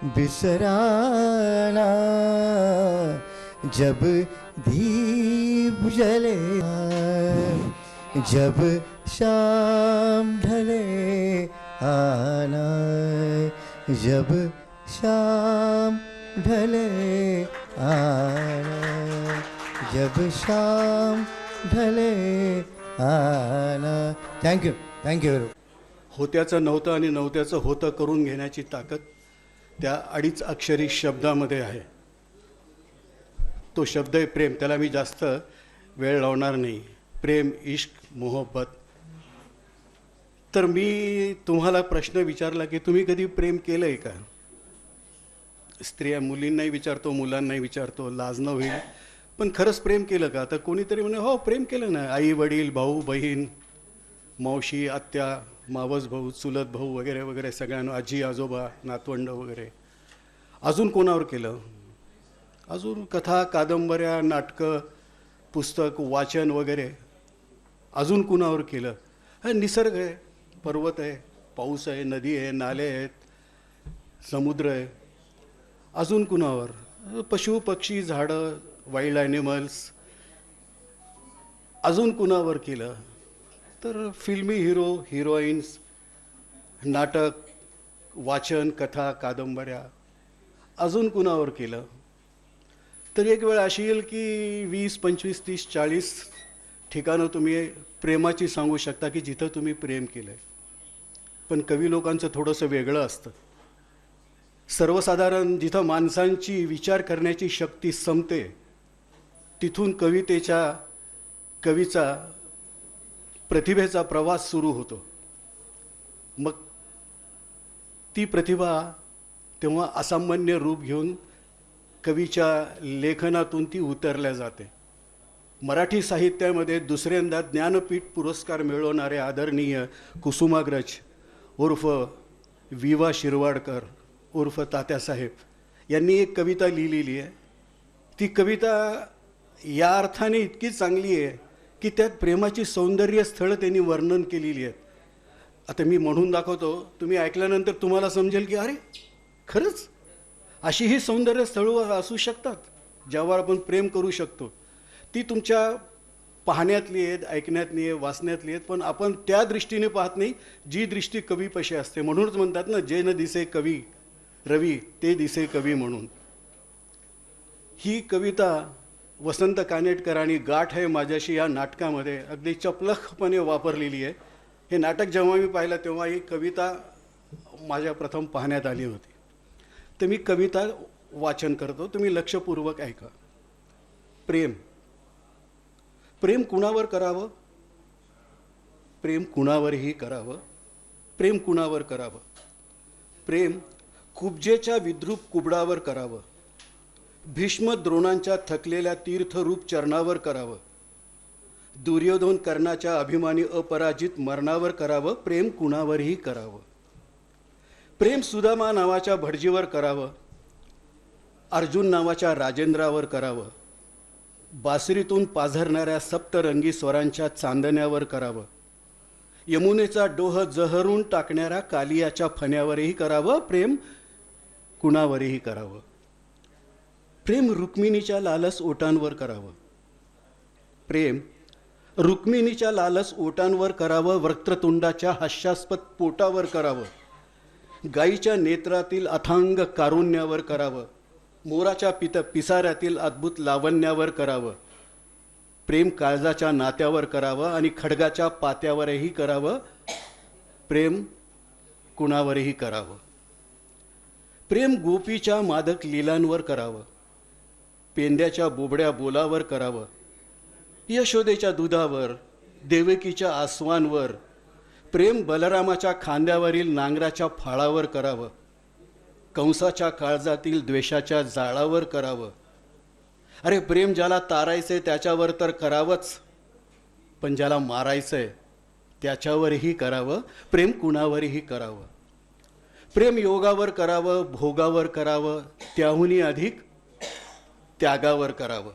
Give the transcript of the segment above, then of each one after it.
बिसराना जब दीप जले, जब शाम ढले आना, जब शाम ढले आना, जब शाम ढले आना. Thank you thank you. होत्याचं नव्हतं आणि नव्हत्याचं होतं करून घेण्याची ताकद त्या अडीच अक्षरी शब्दामध्ये आहे. तो शब्द आहे प्रेम. त्याला मी जास्त वेळ लावणार नाही. प्रेम, इश्क, मोहब्बत. तर मी तुम्हाला प्रश्न विचारला की तुम्ही कधी प्रेम केलं आहे का? स्त्रिया मुलींनाही विचारतो, मुलांनाही विचारतो, लाजणं होईल, पण खरंच प्रेम केलं का? तर कोणीतरी म्हणे हो प्रेम केलं ना. आई वडील, भाऊ बहीण, मावशी, आत्या, मावस भाऊ, चुलत भाऊ वगैरे वगैरे सगळ्यांना, आजी आजोबा, नातवंड वगैरे. अजून कोणावर केलं? अजून कथा, कादंबऱ्या, नाटकं, पुस्तक, वाचन वगैरे अजून कुणावर केलं? हा निसर्ग आहे, पर्वत आहे, पाऊस आहे, नदी आहे, नाले आहेत, समुद्र आहे. अजून कुणावर? पशु पक्षी, झाडं, वाईल्ड ॲनिमल्स. अजून कुणावर केलं? तर फिल्मी हिरो, हिरोईन्स, नाटक, वाचन, कथा, कादंबऱ्या. अजून कुणावर केलं? तर एक वेळ अशी येईल की 20, 25, 30, 40 ठिकाणं तुम्ही प्रेमाची सांगू शकता की जिथं तुम्ही प्रेम केलं आहे. पण कवी लोकांचं थोडंसं वेगळं असतं. सर्वसाधारण जिथं माणसांची विचार करण्याची शक्ती संपते तिथून कवीचा प्रतिभेचा प्रवास सुरू होतो. मग ती प्रतिभा तेव्हा असामान्य रूप घेऊन कवीच्या लेखनातून ती उतरल्या जाते. मराठी साहित्यामध्ये दुसऱ्यांदा ज्ञानपीठ पुरस्कार मिळवणारे आदरणीय कुसुमाग्रज उर्फ विवा शिरवाडकर उर्फ तात्यासाहेब यांनी एक कविता लिहिलेली आहे. ती कविता या अर्थाने इतकी चांगली आहे की त्यात प्रेमाची सौंदर्य स्थळं त्यांनी वर्णन केलेली आहेत. आता मी म्हणून दाखवतो, तुम्ही ऐकल्यानंतर तुम्हाला समजेल की अरे खरंच अशी ही सौंदर्य स्थळं असू शकतात ज्यावर आपण प्रेम करू शकतो. ती तुमच्या पाहण्यातली आहेत, ऐकण्यातली आहे, वाचण्यातली आहेत, पण आपण त्या दृष्टीने पाहत नाही जी दृष्टी कवीपाशी असते. म्हणूनच म्हणतात ना, जे न दिसे कवी रवी ते दिसे कवी म्हणून. ही कविता वसंत कानेटकरांनी गाठ आहे माझ्याशी या नाटकामध्ये अगदी चपलखपणे वापरलेली आहे. हे नाटक जेव्हा मी पाहिलं तेव्हा ही कविता माझ्या प्रथम पाहण्यात आली होती. तर मी कविता वाचन करतो, तुम्ही लक्षपूर्वक ऐका. प्रेम. प्रेम कुणावर करावं? प्रेम कुणावरही करावं. प्रेम कुणावर करावं? प्रेम कुब्जेच्या विद्रूप कुबडावर करावं. भीष्म द्रोणांच्या थकलेल्या तीर्थरूप चरणावर करावं. दुर्योधन कर्णाच्या अभिमानी अपराजित मरणावर करावं. प्रेम कुणावरही करावं. प्रेम सुदामा नावाच्या भटजीवर करावं. अर्जुन नावाच्या राजेंद्रावर करावं. बासरीतून पाझरणाऱ्या सप्तरंगी स्वरांच्या चांदण्यावर करावं. यमुनेचा डोह जहरून टाकणाऱ्या कालियाच्या फण्यावरही करावं. प्रेम कुणावरही करावं. प्रेम रुक्मिणीच्या लालस ओटांवर करावं. प्रेम रुक्मिणीच्या लालस ओटांवर करावं. वक्त्रतुंडाच्या हास्यास्पद पोटावर करावं. गायीच्या नेत्रातील अथांग कारुण्यावर करावं. मोराच्या पिसाऱ्यातील अद्भुत लावण्यावर करावं. प्रेम काळजाच्या नात्यावर करावं आणि खडगाच्या पात्यावरही करावं. प्रेम कुणावरही करावं. प्रेम गोपीच्या मादक लीलांवर करावं. पेंद्याच्या बोबड्या बोलावर करावं. यशोदेच्या दुधावर, देवकीच्या आसवांवर. प्रेम बलरामाच्या खांद्यावरील नांगराच्या फाळावर करावं. कंसाच्या काळजातील द्वेषाच्या जाळावर करावं. अरे प्रेम ज्याला तारायचंय त्याच्यावर तर करावंच, पण ज्याला मारायचंय त्याच्यावरही करावं. प्रेम कुणावरही करावं. प्रेम योगावर करावं, भोगावर करावं, त्याहूनही अधिक त्यागावर करावं.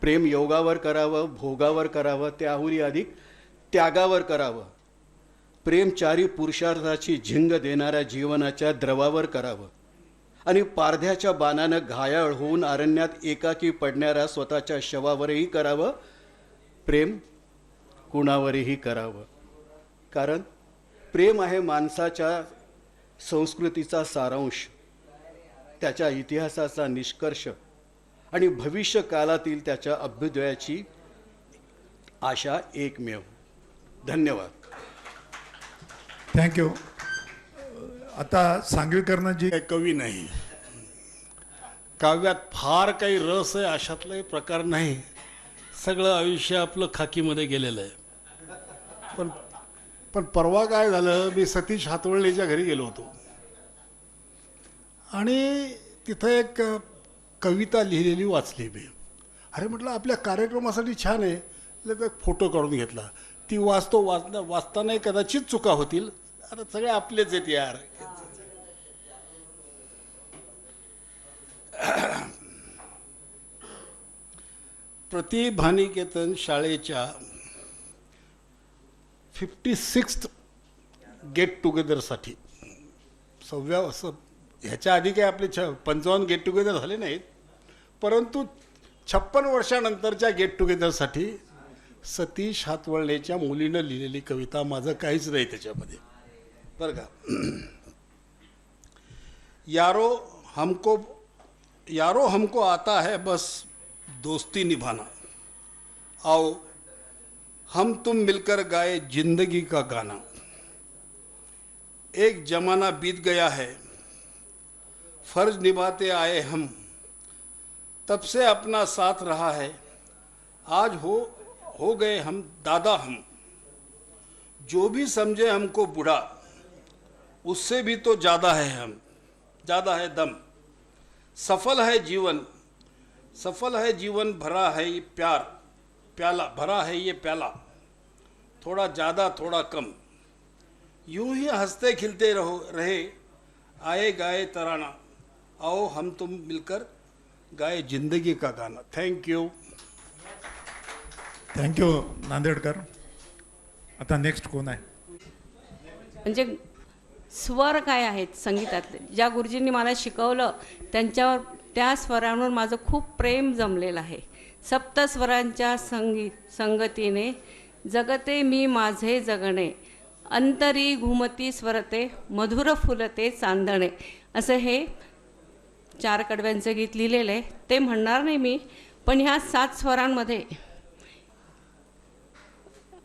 प्रेम योगावर करावं, भोगावर करावं, त्याहूनही अधिक त्यागावर करावं. प्रेम चारी पुरुषार्थाची झिंग देणाऱ्या जीवनाच्या द्रवावर करावं. आणि पारध्याच्या बाणानं घायाळ होऊन अरण्यात एकाकी पडणाऱ्या स्वतःच्या शवावरही करावं प्रेम, कुणावरही करावं. कारण प्रेम आहे माणसाच्या संस्कृतीचा सारांश, त्याच्या इतिहासाचा निष्कर्ष आणि भविष्य काळातील त्याच्या अभ्युदयाची आशा एकमेव. धन्यवाद. थँक्यू. आता सांगवीकरनं जी काही कवी नाही, काव्यात फार काही रस आहे अशातलाही प्रकार नाही. सगळं आयुष्य आपलं खाकीमध्ये गेलेलं आहे. पण पण परवा काय झालं, मी सतीश हातवळलेच्या घरी गेलो होतो आणि तिथं एक कविता लिहिलेली वाचली मी. अरे म्हटलं आपल्या कार्यक्रमासाठी छान आहे, लगेच फोटो काढून घेतला. ती वाचतानाही कदाचित चुका होतील. आता सगळे आपलेच आहेत यार. प्रतिभानिकेतन शाळेच्या 56th गेट टुगेदरसाठी 6व्या ह्याच्या आधी काही आपले 55 गेट टुगेदर झाले नाहीत, परंतु 56 वर्षानंतरच्या गेट टुगेदरसाठी सतीश हातवळलेच्या मुलीनं लिहिलेली कविता. माझं काहीच नाही त्याच्यामध्ये बरं का. यारो हमको आता है बस दोस्ती निभाना, आओ हम तुम मिलकर गाए जिंदगी का गाना. एक जमाना बीत गया है, फर्ज निभाते आए हम, तब से अपना साथ रहा है, आज हो गए हम दादा हम. जो भी समझे हमको बूढ़ा, उससे भी तो ज़्यादा है हम, ज़्यादा है दम. सफल है जीवन भरा है ये भरा है ये प्याला, थोड़ा ज़्यादा थोड़ा कम. यूं ही हंसते खिलते रहे, आए गाए तराना, आओ हम तुम मिलकर गाए जिंदगी का गाना. थँक्यू. थँक्यू नांदेडकर. आता नेक्स्ट कोण आहे? म्हणजे स्वर काय आहेत संगीतातले, ज्या गुरुजींनी मला शिकवलं त्या स्वरांवर माझं खूप प्रेम जमलेलं आहे. सप्तस्वरांच्या संगतीने जगते मी माझे जगणे, अंतरी घुमती स्वरते, मधुर फुलते चांदणे. असं हे 4 कडव्यांचं गीत लिहिलेलं आहे. ते म्हणणार नाही मी, पण ह्या 7 स्वरांमध्ये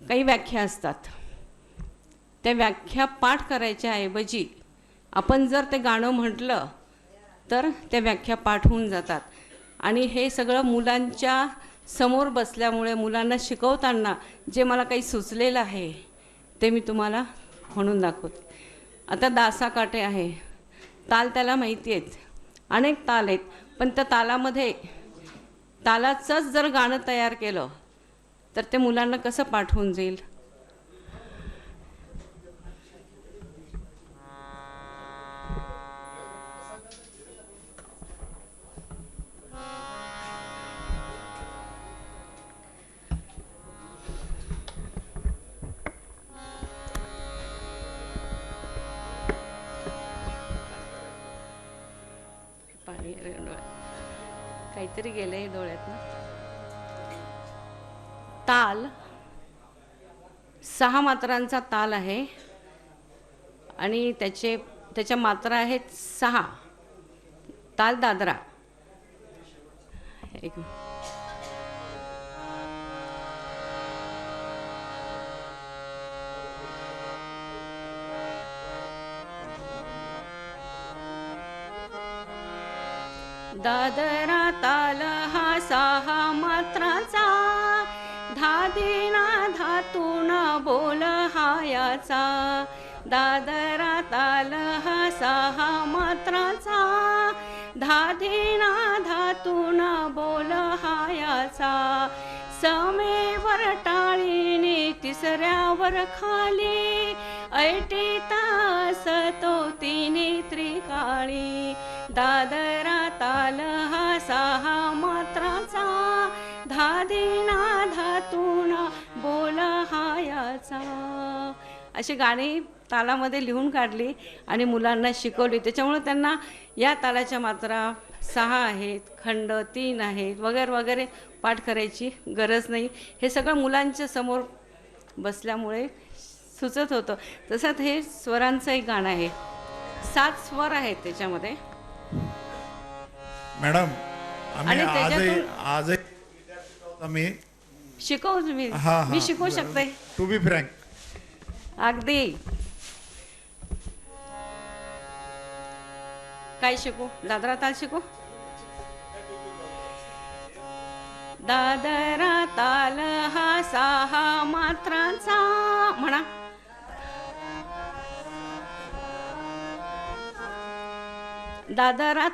काही व्याख्या असतात. त्या व्याख्या पाठ करायच्या ऐवजी आपण जर ते गाणं म्हटलं तर त्या व्याख्या पाठ होऊन जातात. आणि हे सगळं मुलांच्या समोर बसल्यामुळे, मुलांना शिकवताना जे मला काही सुचलेलं आहे ते मी तुम्हाला म्हणून दाखवते. आता दासाकाठे आहे, ताल त्याला माहिती आहेत, अनेक ताल आहेत, पण त्या तालामध्ये तालाचंच जर गाणं तयार केलं तर ते मुलांना कसं पाठ होऊन जाईल. काहीतरी गेलंय डोळ्यात ना. ताल 6 मात्रांचा ताल आहे आणि त्याच्या मात्रा आहेत 6. ताल दादरा. एक दादरा ताल हा 6 मात्राचा, धादिना धातून बोल हा याचा. दादरा ताल हा 6 मात्राचा, धादिना धातून बोल हा याचा. समेवर टाळीने तिसऱ्यावर खाली, ऐटीता असतो तिने त्रिकाळी. दादरा ताल हा 6 मात्राचा, धादिना धातून बोल हा याचा. अशी गाणी तालामध्ये लिहून काढली आणि मुलांना शिकवली. त्याच्यामुळे त्यांना या तालाच्या मात्रा 6 आहेत, खंड 3 आहेत वगैरे वगैरे पाठ करायची गरज नाही. हे सगळं मुलांच्या समोर बसल्यामुळे सुचत होतं. तसंच हे स्वरांचं एक गाणं आहे, 7 स्वर आहेत त्याच्यामध्ये. मॅडम आम्ही आणि त्याच्यातून- आजही आम्ही शिकवू मी हा मी शिकवू शकते टू बी फ्रँक. अगदी. काय शिकू? दादरा ताल शिकू? दादरा ताल हा 6 मात्रांचा म्हणा. दादरा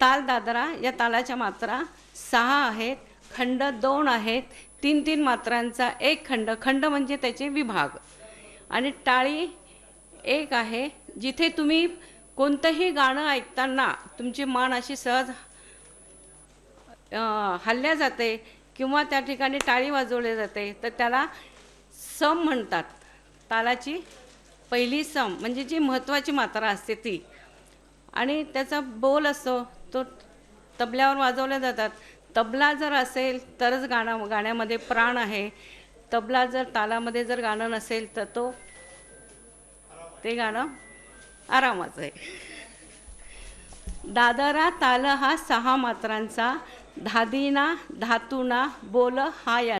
ताल, दादरा या तालाच्या मात्रा 6 आहेत, खंड 2 आहेत, 3-3 मात्रांचा एक खंड. खंड म्हणजे त्याचे विभाग. आणि टाळी 1 आहे. जिथे तुम्ही कोणतंही गाणं ऐकताना तुमची मान अशी सहज हलल्या जाते किंवा त्या ठिकाणी टाळी वाजवली जाते तर त्याला सम म्हणतात. तालाची पहिली सम म्हणजे जी महत्त्वाची मात्रा असते ती. आणि त्याचा बोल असतो तो तबल्यावर वाजवल्या जातात. तबला जर असेल तरच गाण्यामध्ये प्राण आहे. तबला जर तालामध्ये जर गाणं नसेल तर ते गाणं आरामाचं आहे. दादरा ताल हा 6 मात्रांचा, धादीना धातुना बोल हा या